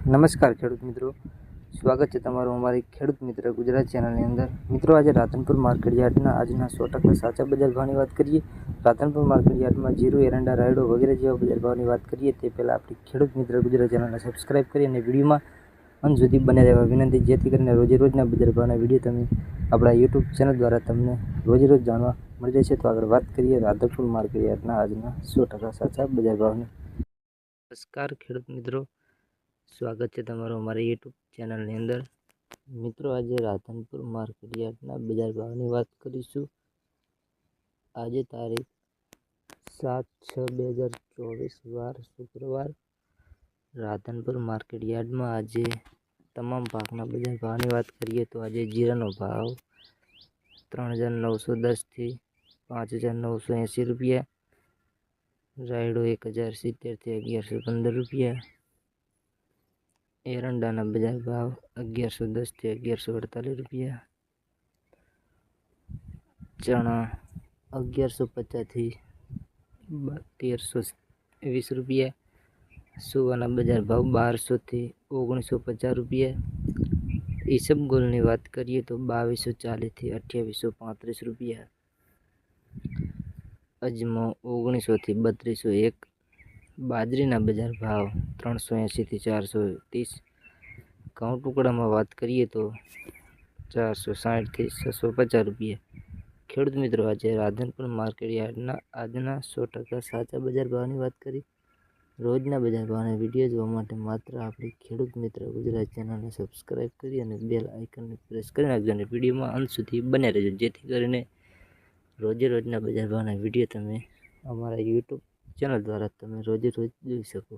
નમસ્કાર ખેડૂત મિત્રો, સ્વાગત છે તમારું અમારી ખેડૂત મિત્ર ગુજરાત ચેનલની અંદર. મિત્રો, આજે રાધનપુર માર્કેટ યાર્ડના આજના 100% સાચા બજાર ભાવની વાત કરીએ. રાધનપુર માર્કેટ યાર્ડમાં જીરું, એરંડા, રાયડો વગેરે જેવા બજાર ભાવની વાત કરીએ તે પહેલાં આપણી ખેડૂત મિત્ર ગુજરાત ચેનલને સબસ્ક્રાઈબ કરી અને વિડીયોમાં અંત સુધી બને રહેવા વિનંતી, જેથી કરીને રોજે રોજના બજાર ભાવના વિડીયો તમે આપણા યુટ્યુબ ચેનલ દ્વારા તમને રોજે રોજ જાણવા મળી રહેશે. તો આગળ વાત કરીએ રાધનપુર માર્કેટ યાર્ડના આજના 100% સાચા બજાર ભાવની. નમસ્કાર ખેડૂત મિત્રો, સ્વાગત છે તમારું અમારી યુટ્યુબ ચેનલની અંદર. મિત્રો, આજે રાધનપુર માર્કેટ યાર્ડના બજાર ભાવની વાત કરીશું. આજે તારીખ 7/6/2024 વાર શુક્રવાર. રાધનપુર માર્કેટ યાર્ડમાં આજે તમામ પાકના બજાર ભાવની વાત કરીએ તો આજે જીરાનો ભાવ 3,910 થી 5,980 રૂપિયા, રાયડો 1,070 થી 1,115 રૂપિયા, એરંડાના બજાર ભાવ 1,110 થી 1,148 રૂપિયા, ચણા 1,150 થી 1,320 રૂપિયા, સુવાના બજાર ભાવ 1,200 થી 1,950 રૂપિયા, ઈસબગુલની વાત કરીએ તો 2,240 થી 2,835 રૂપિયા, અજમો 1,900 થી 3,201, બાજરીના બજાર ભાવ 380 થી 430, ઘઉં ટુકડામાં વાત કરીએ તો 460 થી 650 રૂપિયા. ખેડૂત મિત્રો, આજે રાધનપુર માર્કેટ યાર્ડના આજના 100% સાચા બજાર ભાવની વાત કરી. રોજના બજાર ભાવના વિડીયો જોવા માટે માત્ર આપણી ખેડૂત મિત્ર ગુજરાત ચેનલને સબસ્ક્રાઈબ કરી અને બેલ આઇકનને પ્રેસ કરી નાખજો અને વિડીયોમાં અંત સુધી બને રહેજો, જેથી કરીને રોજે રોજના બજાર ભાવના વિડીયો તમે અમારા યુટ્યુબ ચેનલ દ્વારા તમે રોજે રોજ જોઈ શકો.